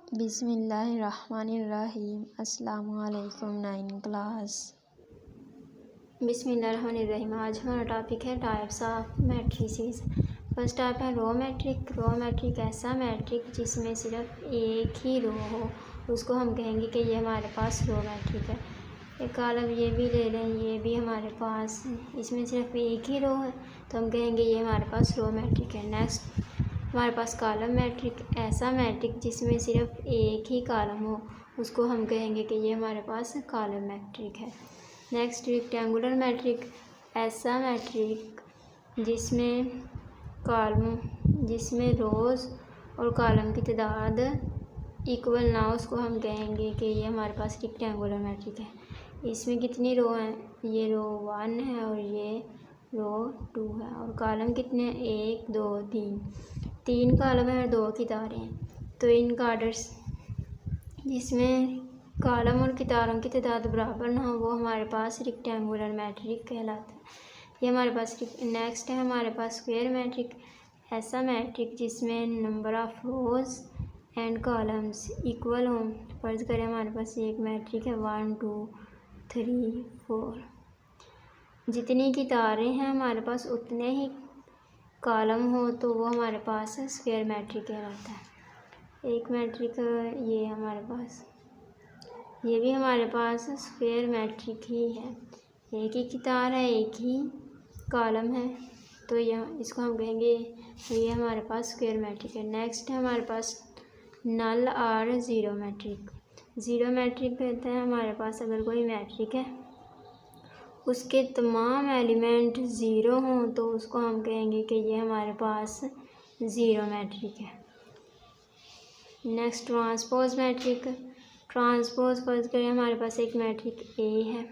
बिस्मिल्लाहिर्रहमानिर्रहीम। अस्सलामुअलैकुम 9 क्लास। बिस्मिल्लाहिर्रहमानिर्रहीम। आज हमारा टॉपिक है types of matrices. First type है रो मैट्रिक। रो मैट्रिक ऐसा मैट्रिक जिसमें सिर्फ एक ही रो हो, उसको हम कहेंगे कि ये हमारे पास रो मैट्रिक है। एक कॉलम ये भी ले लें, ये भी हमारे पास इसमें सिर्फ एक ही रो है तो हम कहेंगे ये हमारे पास रो मैट्रिक है। नेक्स्ट हमारे पास कॉलम मैट्रिक। ऐसा मैट्रिक जिसमें सिर्फ एक ही कॉलम हो, उसको हम कहेंगे कि ये हमारे पास कॉलम मैट्रिक है। Next rectangular matrix. ऐसा मैट्रिक जिसमें रोज़ और कॉलम की तादाद इक्वल ना हो, उसको हम कहेंगे कि ये हमारे पास रेक्टेंगुलर मैट्रिक है। इसमें कितनी रो हैं? ये रो 1 है और ये रो 2 है। और कॉलम कितने हैं? 1 2 3 कॉलम है और 2 कितारें हैं। तो इन कार्डर्स जिसमें कॉलम और कितारों की तादाद बराबर ना हो, वो हमारे पास रेक्टेंगुलर मैट्रिक कहलाता है। ये हमारे पास नेक्स्ट है हमारे पास स्क्वायर मैट्रिक। ऐसा मैट्रिक जिसमें number of rose and columns equal हों। फर्ज करें हमारे पास एक मैट्रिक है 1 2 3 4। जितनी कितारें हैं हमारे पास उतने ही कॉलम हो, तो वो हमारे पास स्क्वायर मैट्रिक कहलाता है। एक मैट्रिक ये हमारे पास, ये भी हमारे पास स्क्वायर मैट्रिक ही है। एक ही कितार है, एक ही कॉलम है, तो यह इसको हम कहेंगे ये हमारे पास स्क्वायर मैट्रिक है। नेक्स्ट है हमारे पास नल और ज़ीरो मैट्रिक। ज़ीरो मैट्रिक कहते हैं हमारे पास अगर कोई मैट्रिक है उसके तमाम एलिमेंट ज़ीरो हों, तो उसको हम कहेंगे कि ये हमारे पास ज़ीरो मैट्रिक है। Next transpose matrix. ट्रांसपोज फर्ज करें हमारे पास एक मैट्रिक ए है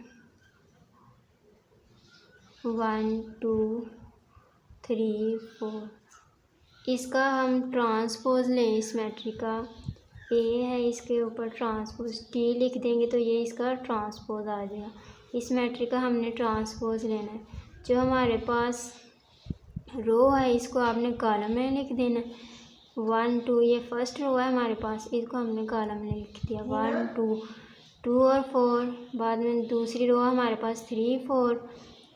1 2 3 4। इसका हम ट्रांसपोज लें, इस मैट्रिक का ए है, इसके ऊपर ट्रांसपोज टी लिख देंगे तो ये इसका ट्रांसपोज आ जाएगा। इस मैट्रिक का हमने ट्रांसपोज लेना है। जो हमारे पास रो है इसको आपने कॉलम में लिख देना है। 1 2 ये फर्स्ट रो है हमारे पास, इसको हमने कॉलम में लिख दिया 1 2 2 और 4। बाद में दूसरी रो हमारे पास 3 4,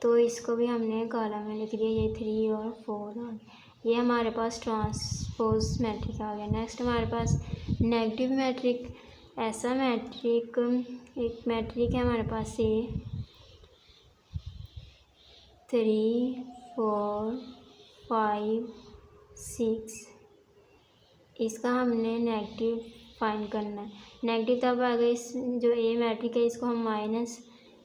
तो इसको भी हमने कॉलम में लिख दिया, ये 3 और 4 आ गया। ये हमारे पास ट्रांसपोज मैट्रिक आ गया। नेक्स्ट हमारे पास नेगेटिव मैट्रिक। ऐसा मैट्रिक एक मैट्रिक है हमारे पास से 3 4 5 6। इसका हमने नेगेटिव फाइंड करना है। नेगेटिव तब आ गई जो ए मैट्रिक है इसको हम माइनस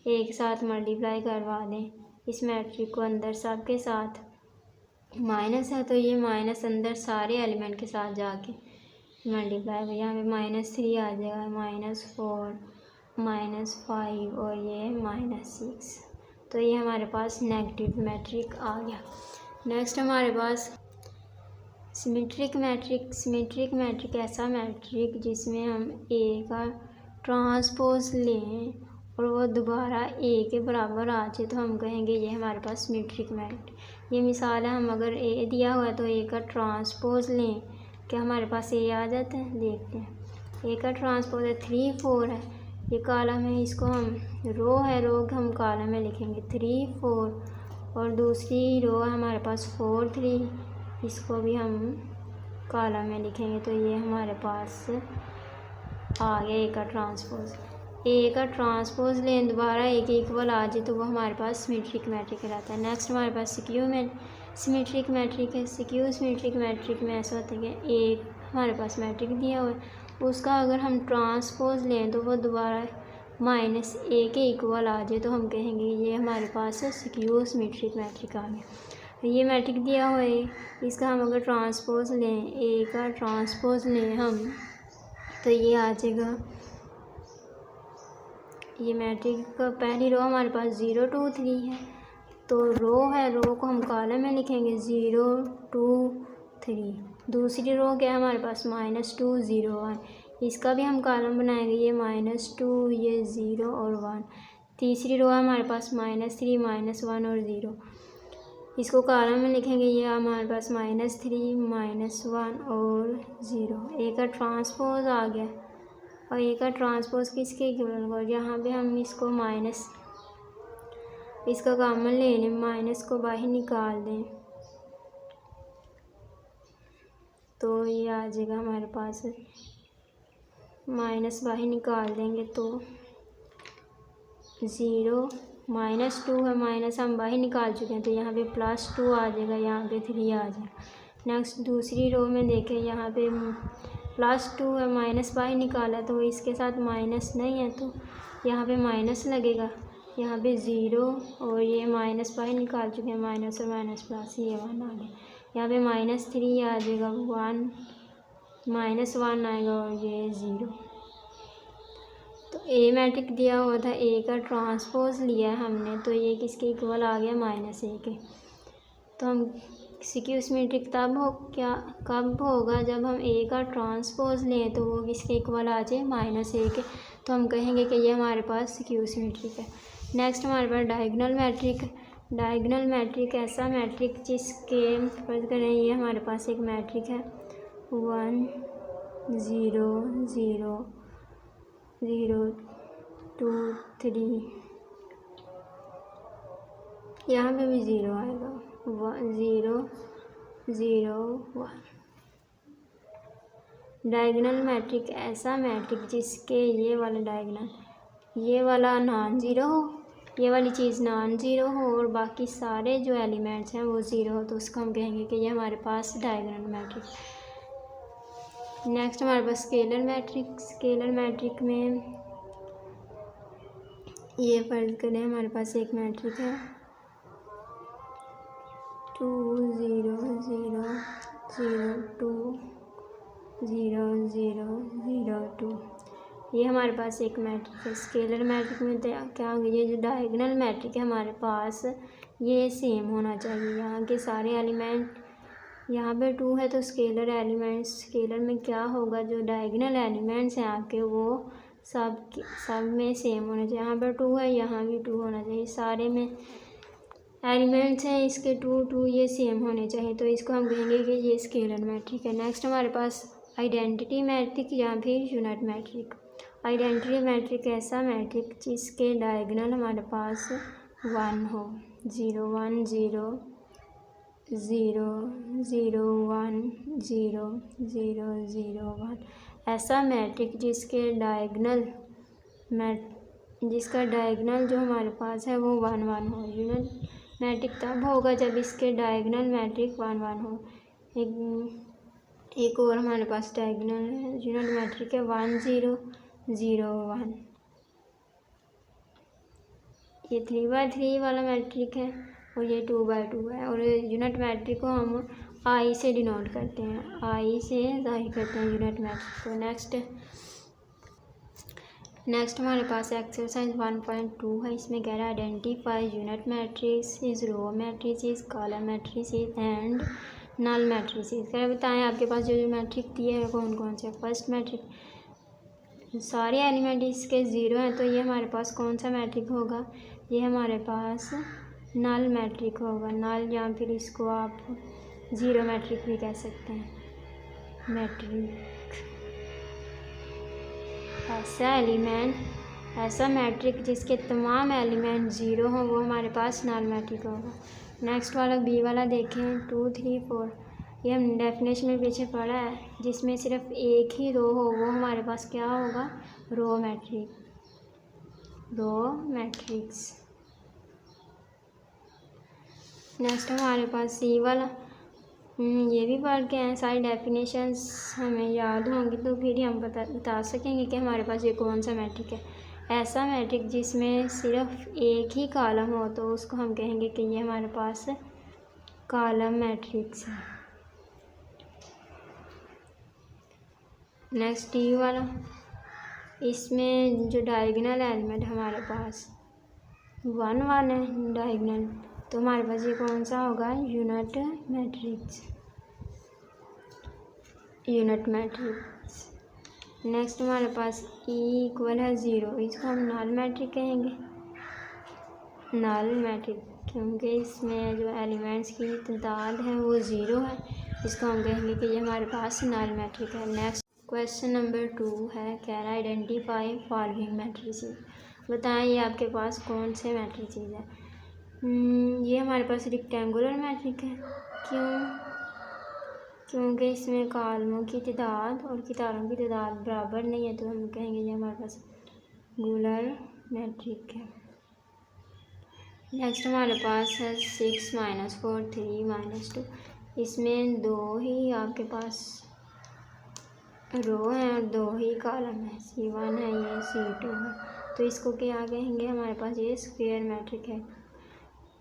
ए के साथ मल्टीप्लाई करवा दें। इस मैट्रिक को अंदर सब के साथ माइनस है, तो ये माइनस अंदर सारे एलिमेंट के साथ जाके मल्टीप्लाई हो, यहाँ पे -3 आ जाएगा, -4 -5 और ये -6। तो ये हमारे पास नेगेटिव मैट्रिक आ गया। नेक्स्ट हमारे पास सिमेट्रिक मैट्रिक। सिमेट्रिक मैट्रिक ऐसा मैट्रिक जिसमें हम ए का ट्रांसपोज लें और वो दोबारा ए के बराबर आ जाए, तो हम कहेंगे ये हमारे पास सिमेट्रिक मैट्रिक। ये मिसाल है, हम अगर ए दिया हुआ है तो ए का ट्रांसपोज लें, क्या हमारे पास ए आ जाता है? देखते हैं। ए का ट्रांसपोज है 3 4 है, ये कॉलम है, इसको हम रो है, रो को हम कॉलम में लिखेंगे 3 4। और दूसरी रो है हमारे पास 4 3, इसको भी हम कॉलम में लिखेंगे, तो ये हमारे पास आ गया ए का ट्रांसपोज। ए का ट्रांसपोज लें दोबारा ए के इक्वल आ जाए, तो वो हमारे पास सिमेट्रिक मैट्रिक कहलाता है। नेक्स्ट हमारे पास सिक्यू सिमेट्रिक मैट्रिक है। सिक्यू सिमेट्रिक मैट्रिक में ऐसा होता है कि एक हमारे पास मैट्रिक दिया हुआ है, उसका अगर हम ट्रांसपोज लें तो वो दोबारा -a के इक्वल आ जाए, तो हम कहेंगे ये हमारे पास सिक्यू सिमेट्रिक मैट्रिक आ गया। ये मैट्रिक दिया हुआ है, इसका हम अगर ट्रांसपोज लें, ए का ट्रांसपोज लें हम, तो ये आ जाएगा। ये मैट्रिक का पहली रो हमारे पास 0 2 3 है, तो रो है, रो को हम कॉलम में लिखेंगे 0 2 3। दूसरी रो क्या है हमारे पास -2 0 1, इसका भी हम कॉलम बनाएंगे, ये -2 ये 0 और 1। तीसरी रो है हमारे पास -3 -1 और 0। इसको कॉलम में लिखेंगे, ये हमारे पास -3 -1 और 0। ए का ट्रांसपोज आ गया और ए का ट्रांसपोज किसके इक्वल होगा, यहाँ पे हम इसको माइनस, इसका कॉमन ले लें, माइनस को बाहर निकाल दें तो ये आ जाएगा हमारे पास, माइनस बाहर निकाल देंगे तो 0 -2 है, माइनस हम बाहर निकाल चुके हैं तो यहाँ पे +2 आ जाएगा, यहाँ पे 3 आ जाएगा। नेक्स्ट दूसरी रो में देखें, यहाँ पे +2 है, माइनस बाहर निकाला तो इसके साथ माइनस नहीं है तो यहाँ पे माइनस लगेगा, यहाँ पे 0 और ये माइनस बाहर निकाल चुके हैं, माइनस और माइनस प्लस, ये 1 आ गया, यहाँ पे -3 आ जाएगा, 1 -1 आएगा और ये 0। तो ए मैट्रिक दिया हुआ था, ए का ट्रांसपोज लिया है हमने तो ये किसके इक्वल आ गया, -1 के। तो हम सिक्यूस मैट्रिक कब होगा जब हम ए का ट्रांसपोज लें तो वो किसके इक्वल आ जाए, -1 के, तो हम कहेंगे कि ये हमारे पास सिक्यूस मैट्रिक है। नेक्स्ट हमारे पास डायगोनल मैट्रिक। डायगोनल मैट्रिक ऐसा मैट्रिक जिसके फर्ज करें, ये हमारे पास एक मैट्रिक है 1 0 0 0 2 3, यहाँ पे भी 0 आएगा, 0 0 1। डायगोनल मैट्रिक ऐसा मैट्रिक जिसके ये वाला डायगोनल, ये वाला नॉन ज़ीरो हो, ये वाली चीज़ नॉन ज़ीरो हो और बाकी सारे जो एलिमेंट्स हैं वो ज़ीरो हो, तो उसको हम कहेंगे कि ये हमारे पास डायगोनल मैट्रिक। नेक्स्ट हमारे पास स्केलर मैट्रिक। स्केलर मैट्रिक में ये फर्ज करें हमारे पास एक मैट्रिक है 2 0 0 0 2 0 0 0 2, ये हमारे पास एक मैट्रिक है। स्केलर मैट्रिक में क्या होगा, ये जो डायगोनल मैट्रिक है हमारे पास ये सेम होना चाहिए, यहाँ के सारे एलिमेंट, यहाँ पे 2 है तो स्केलर एलिमेंट्स, स्केलर में क्या होगा, जो डायगोनल एलिमेंट्स हैं आपके वो सब में सेम होना चाहिए। यहाँ पर 2 है, यहाँ भी 2 होना चाहिए, सारे में एलिमेंट्स हैं इसके 2 2 ये सेम होने चाहिए, तो इसको हम कहेंगे कि ये स्केलर मैट्रिक है। नेक्स्ट हमारे पास आइडेंटिटी मैट्रिक या फिर यूनिट मैट्रिक। आइडेंटिटी मैट्रिक ऐसा मैट्रिक जिसके डायगोनल हमारे पास 1 हो, 0 1 0 0 0 1 0 0 0 1, ऐसा मैट्रिक जिसका डायगोनल जो हमारे पास है वो 1 1 हो। यूनिट मैट्रिक तब होगा जब इसके डायगोनल मैट्रिक 1 1 हो। एक और हमारे पास डायगोनल यूनिट मैट्रिक है 1 0 0 1, ये 3/3 वाला मैट्रिक है और ये 2/2 है, और यूनिट मैट्रिक को हम आई से डिनोट करते हैं, आई से जाहिर करते हैं यूनिट मैट्रिक को। नेक्स्ट हमारे पास एक्सरसाइज 1.2 है, इसमें कह रहा है identity unit matrix is row matrices column matrices and null matrices. कह रहे बताएं आपके पास जो मैट्रिक दिए हैं कौन कौन से। फर्स्ट मैट्रिक सारे एलिमेंट इसके 0 हैं तो ये हमारे पास कौन सा मैट्रिक होगा, ये हमारे पास नल मैट्रिक होगा। नल या फिर इसको आप 0 मैट्रिक भी कह सकते हैं। मैट्रिक ऐसा मैट्रिक जिसके तमाम एलिमेंट 0 हों वो हमारे पास नल मैट्रिक होगा। नेक्स्ट वाला बी वाला देखें 2 3 4, ये हम डेफिनेशन में पीछे पढ़ा है, जिसमें सिर्फ एक ही रो हो वो हमारे पास क्या होगा, रो मैट्रिक्स। नेक्स्ट हमारे पास सी वाला, ये भी पढ़ के हैं, सारी डेफिनेशंस हमें याद होंगी तो फिर ही हम बता सकेंगे कि हमारे पास ये कौन सा मैट्रिक है। ऐसा मैट्रिक जिसमें सिर्फ एक ही कॉलम हो तो उसको हम कहेंगे कि ये हमारे पास कॉलम मैट्रिक्स है। नेक्स्ट डी वाला, इसमें जो डायगोनल एलिमेंट हमारे पास 1 1 है डायगोनल, तो हमारे पास ये कौन सा होगा, यूनिट मैट्रिक्स। नेक्स्ट हमारे पास ई इक्वल है 0, इसको हम नल मैट्रिक कहेंगे, नल मैट्रिक। क्योंकि इसमें जो एलिमेंट्स की तादाद है वो 0 है, इसको हम कहेंगे कि ये हमारे पास नल मैट्रिक है। नेक्स्ट क्वेश्चन नंबर 2 है, कैन आइडेंटिफाई फॉलोइंग मैट्रिसेस। बताएं ये आपके पास कौन से मैट्रिसेस है। ये हमारे पास रेक्टेंगुलर मैट्रिक है। क्योंकि इसमें कॉलमों की तादाद और कितारों की तादाद बराबर नहीं है, तो हम कहेंगे ये हमारे पास रेक्टेंगुलर मैट्रिक है। नेक्स्ट हमारे पास है 6 - 4 3 - 2। इसमें 2 ही आपके पास रो है और 2 ही कॉलम है, C1 है, ये C2 है, तो इसको क्या कहेंगे, हमारे पास ये स्क्वायर मैट्रिक है।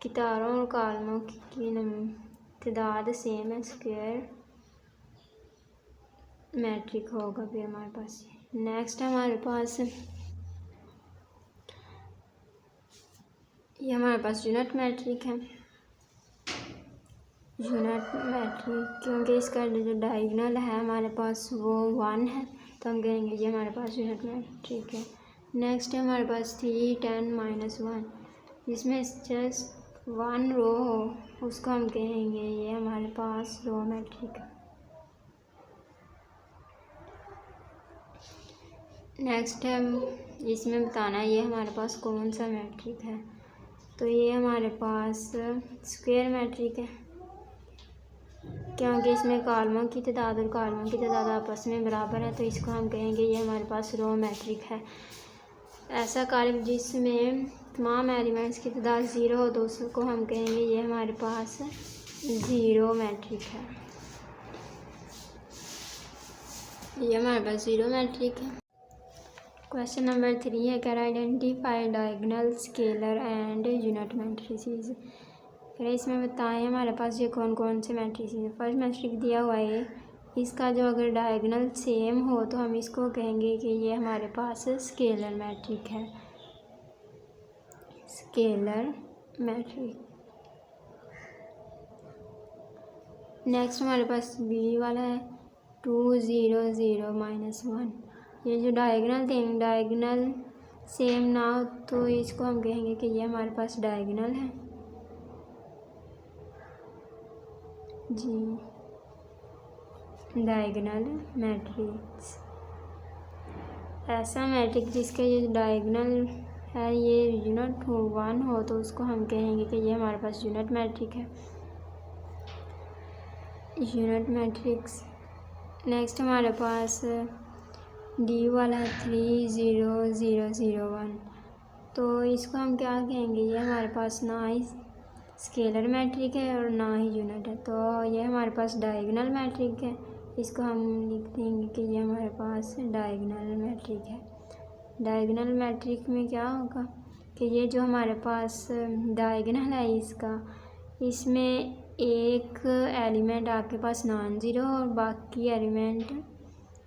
कितारों और कॉलमों की तादाद सेम है, स्क्वायर मैट्रिक होगा फिर हमारे पास। नेक्स्ट हमारे पास ये हमारे पास यूनिट मैट्रिक है। यूनिट मैट्रिक क्योंकि इसका जो डायगोनल है हमारे पास वो 1 है, तो हम कहेंगे ये हमारे पास यूनिट मैट्रिक है। नेक्स्ट है हमारे पास 3 10 - 1, जिसमें जस्ट 1 रो हो उसको हम कहेंगे ये हमारे पास रो मैट्रिक है। नेक्स्ट है इसमें बताना है ये हमारे पास कौन सा मैट्रिक है, तो ये हमारे पास स्क्वायर मैट्रिक है। क्योंकि इसमें कॉलमों की तादाद और कॉलमों की तादाद आपस में बराबर है, तो इसको हम कहेंगे ये हमारे पास रो मैट्रिक है। ऐसा कॉलम जिसमें तमाम एलिमेंट्स की तादाद 0 हो तो उसको हम कहेंगे ये हमारे पास 0 मैट्रिक है। ये हमारे पास 0 मैट्रिक है। क्वेश्चन नंबर 3 है, can identify diagonal scalar and unit matrices. फिर इसमें बताएं हमारे पास ये कौन कौन से मैट्रिसेस हैं। फर्स्ट मैट्रिक दिया हुआ है, इसका जो अगर डायगोनल सेम हो तो हम इसको कहेंगे कि ये हमारे पास स्केलर मैट्रिक है, स्केलर मैट्रिक। नेक्स्ट हमारे पास बी वाला है 2 0 0 - 1। ये जो डायगोनल सेम ना हो तो इसको हम कहेंगे कि ये हमारे पास डायगोनल है जी, डायगोनल मैट्रिक्स। ऐसा मैट्रिक जिसका ये डायगोनल है ये यूनिट 1 हो तो उसको हम कहेंगे कि ये हमारे पास यूनिट मैट्रिक है, यूनिट मैट्रिक्स। नेक्स्ट हमारे पास डी वाला है 3 0 0 0 1, तो इसको हम क्या कहेंगे, ये हमारे पास ना ही स्केलर मैट्रिक है और ना ही यूनिट है, तो ये हमारे पास डायगोनल मैट्रिक है। इसको हम लिख देंगे कि ये हमारे पास डायगोनल मैट्रिक है। डायगोनल मैट्रिक में क्या होगा कि ये जो हमारे पास डायगोनल है इसमें एक एलिमेंट आपके पास नॉन ज़ीरो और बाकी एलिमेंट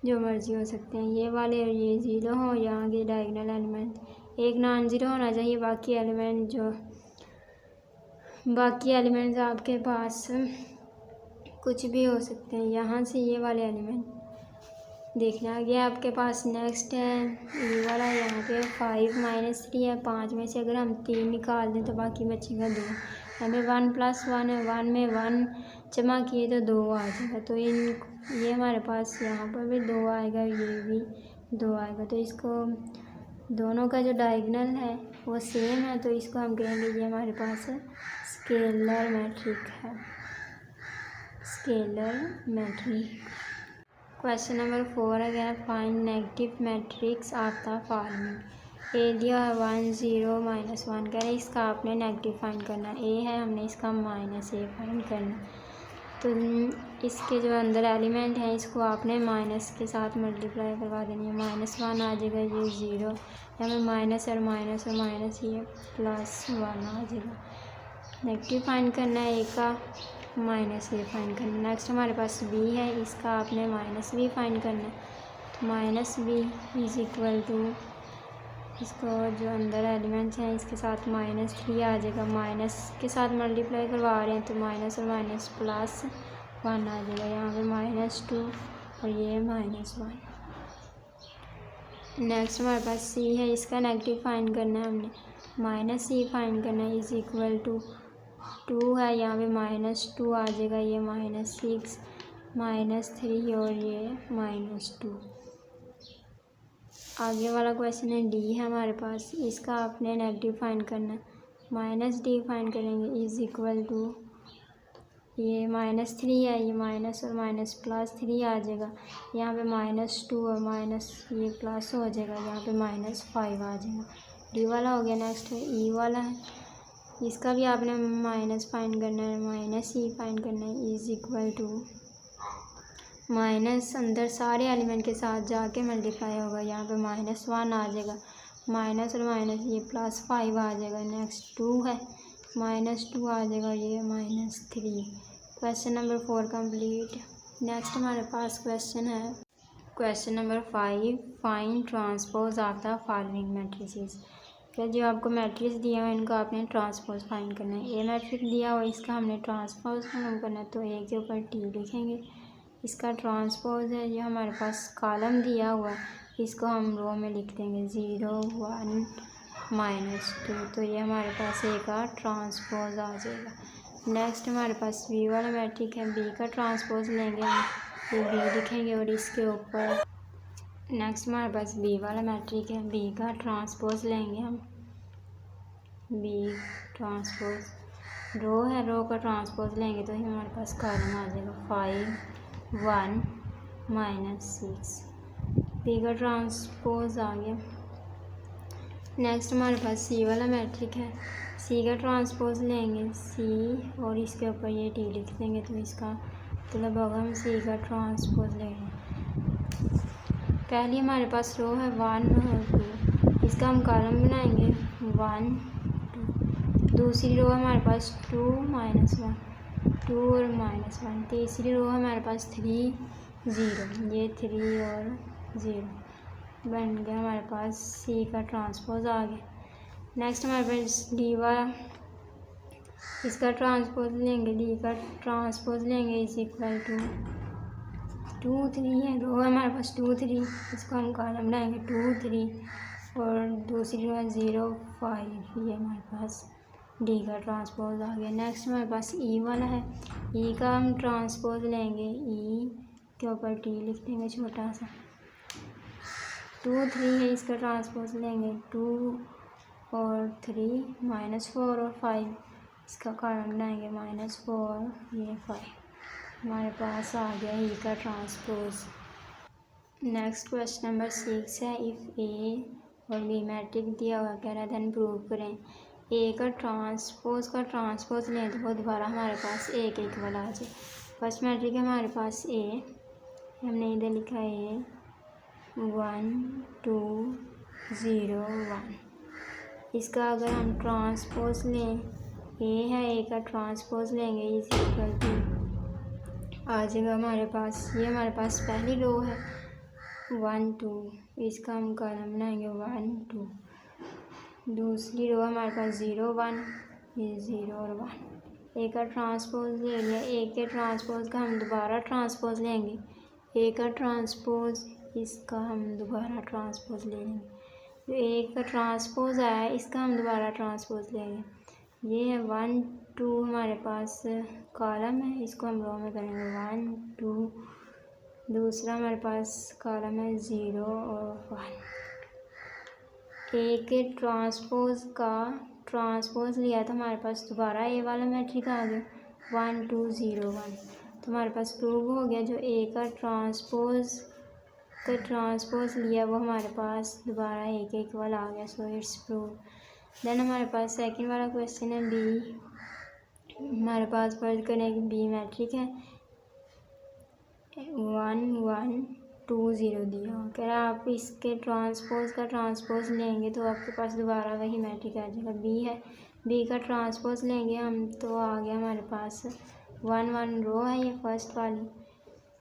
जो मर्जी हो सकते हैं, ये वाले और ये 0 हो, यहाँ के डायगोनल एलिमेंट एक नॉन ज़ीरो होना चाहिए, बाकी एलिमेंट्स आपके पास कुछ भी हो सकते हैं। यहाँ से ये वाले एलिमेंट देखना आगे आपके पास। नेक्स्ट है ये वाला, यहाँ पे 5 - 3 है, 5 में से अगर हम 3 निकाल दें तो बाकी बचेगा 2। हमें 1 + 1 है, 1 में 1 जमा किए तो 2 आ जाएगा, तो ये हमारे पास यहाँ पर भी 2 आएगा, ये भी 2 आएगा, तो इसको दोनों का जो डायगोनल है वो सेम है, तो इसको हम कहेंगे ये हमारे पास स्केलर मैट्रिक है, स्केलर मैट्रिक। क्वेश्चन नंबर 4 है, find negative matrix of the following. A दिया है 1 0 - 1, कह रहे हैं इसका आपने नेगेटिव फाइंड करना है। ए है, हमने इसका -a फाइंड करना, तो इसके जो अंदर एलिमेंट हैं इसको आपने माइनस के साथ मल्टीप्लाई करवा देनी है। -1 आ जाएगा, ये 0, हमें माइनस और माइनस और माइनस, ये +1 आ जाएगा। नेगेटिव फाइंड करना है, ए का -a फाइंड करना है। नेक्स्ट हमारे पास बी है, इसका आपने -b फाइंड करना है, तो -b इज इक्वल टू इसको जो अंदर एलिमेंट्स हैं इसके साथ -3 आ जाएगा, माइनस के साथ मल्टीप्लाई करवा रहे हैं तो माइनस और माइनस +1 आ जाएगा, यहाँ पे -2 और ये -1। नेक्स्ट हमारे पास सी है, इसका नेगेटिव फाइंड करना है हमने, -c फाइंड करना है, इज इक्वल टू टू है, यहाँ पे -2 आ जाएगा, ये -6 -3 और ये -2। आगे वाला क्वेश्चन है डी है हमारे पास, इसका आपने नेगेटिव फाइंड करना है। -d फाइंड करेंगे इज इक्वल टू, ये -3 है, ये माइनस और माइनस +3 आ जाएगा, यहाँ पे -2 और माइनस ये प्लस हो जाएगा, यहाँ पे -5 आ जाएगा। डी वाला हो गया। नेक्स्ट है ई वाला है, इसका भी आपने माइनस फाइंड करना है, -e फाइंड करना है इज इक्वल टू, माइनस अंदर सारे एलिमेंट के साथ जाके मल्टीप्लाई होगा, यहाँ पे -1 आ जाएगा, माइनस और माइनस ये +5 आ जाएगा। नेक्स्ट 2 है, -2 आ जाएगा, ये -3। Question number 4 complete. नेक्स्ट हमारे पास क्वेश्चन है question number 5, find transpose of the following matrices. क्या जो आपको मैट्रिक्स दिया हुआ है इनको आपने ट्रांसपोज फाइंड करना है। ए मैट्रिक्स दिया हुआ है, इसका हमने ट्रांसपोज फाइंड करना है, तो ए के ऊपर टी लिखेंगे, इसका ट्रांसपोज है। ये हमारे पास कॉलम दिया हुआ है, इसको हम रो में लिख देंगे 0 1 -2, तो ये हमारे पास ए का ट्रांसपोज आ जाएगा। नेक्स्ट हमारे पास बी वाला मैट्रिक है, बी का ट्रांसपोज लेंगे हम, ये बी लिखेंगे और इसके ऊपर नेक्स्ट हमारे पास बी वाला मैट्रिक है, बी का ट्रांसपोज लेंगे हम, बी ट्रांसपोज रो है, रो का ट्रांसपोज लेंगे तो हमारे पास कॉलम आ जाएगा 5 1 -6, बी का ट्रांसपोज आ गया। नेक्स्ट हमारे पास सी वाला मैट्रिक है, सी का ट्रांसपोज लेंगे, सी और इसके ऊपर ये टी लिख देंगे, तो इसका मतलब होगा हम सी का ट्रांसपोज लेंगे। पहली हमारे पास रो है 1 और 2, इसका हम कॉलम बनाएंगे 1 2, दूसरी रो हमारे पास 2 -1 2 और -1, तीसरी रो हमारे पास 3 0, ये 3 और 0 बन गया हमारे पास सी का ट्रांसपोज आ गया। नेक्स्ट हमारे पास डी वाला, इसका ट्रांसपोज लेंगे, डी का ट्रांसपोज लेंगे इज इक्वल टू 2 3 है, रो हमारे पास 2 3, इसको हम कॉलम बनाएंगे 2 3 और दूसरी रो है 0 5, ये हमारे पास डी का ट्रांसपोज आ गया। नेक्स्ट हमारे पास ई वाला है, ई का हम ट्रांसपोज लेंगे, ई के ऊपर टी लिख देंगे छोटा सा, 2 3 है, इसका ट्रांसपोज लेंगे 2 और 3 -4 और 5, इसका कॉलम बनाएंगे -4 ये 5, हमारे पास आ गया ई का ट्रांसपोज। नेक्स्ट क्वेश्चन नंबर 6 है, इफ़ ए और बी मैट्रिक दिया हुआ कह रहा है देन प्रूव करें। ए का ट्रांसपोज लें तो वो दोबारा हमारे पास ए के इक्वल आ जाए। फर्स्ट मैट्रिक है हमारे पास ए, हमने इधर लिखा है 1 2 0 1, इसका अगर हम ट्रांसपोज लें, ए है, ए का ट्रांसपोज लेंगे इज इक्वल टू आ जाएगा हमारे पास, ये हमारे पास पहली रो है 1 2, इसका हम कॉलम बनाएंगे 1 2, दूसरी रो हमारे पास 0 1, ये 0 और 1, ए का ट्रांसपोज ले लिया, ए के ट्रांसपोज का हम दोबारा ट्रांसपोज लेंगे, ए का ट्रांसपोज, इसका हम दोबारा ट्रांसपोज ले लेंगे, जो ए का ट्रांसपोज आया है इसका हम दोबारा ट्रांसपोज लेंगे, ये है 1 2 हमारे पास कॉलम है, इसको हम रो में करेंगे 1 2, दूसरा हमारे पास कॉलम है 0 और 1। ए के ट्रांसपोज का ट्रांसपोज लिया तो हमारे पास दोबारा ए वाला मैट्रिक आ गया 1 2 0 1, तो हमारे पास प्रूव हो गया जो ए का ट्रांसपोज लिया वो हमारे पास दोबारा ए के इक्वल आ गया, सो इट्स प्रूव। देन हमारे पास सेकंड वाला क्वेश्चन है बी, हमारे पास फर्ज करने की बी मैट्रिक है 1 1 2 0 दिया हो, कह रहा आप इसके ट्रांसपोज का ट्रांसपोज लेंगे तो आपके पास दोबारा वही मैट्रिक आ जाएगा। बी है, बी का ट्रांसपोज लेंगे हम तो आ गया हमारे पास 1 1 रो है ये फर्स्ट वाली,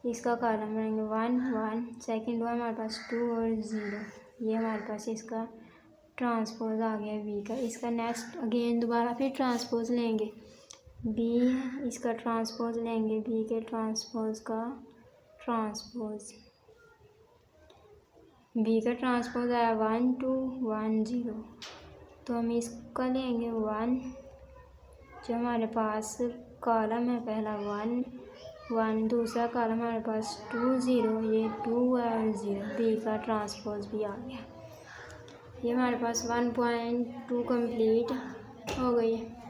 इसका कॉलम बनाएंगे 1 1, सेकंड रो हमारे पास 2 और 0, ये हमारे पास इसका ट्रांसपोज आ गया बी का। इसका नेक्स्ट अगेन दोबारा फिर ट्रांसपोज लेंगे, बी है, इसका ट्रांसपोज लेंगे, बी के ट्रांसपोज का ट्रांसपोज, बी का ट्रांसपोज आया 1 2 1 0, तो हम इसका लेंगे 1 जो हमारे पास कॉलम है पहला 1 1, दूसरा कॉलम हमारे पास 2 0, ये 2 और 0, बी का ट्रांसपोज भी आ गया। ये हमारे पास 1.2 कंप्लीट हो गई है।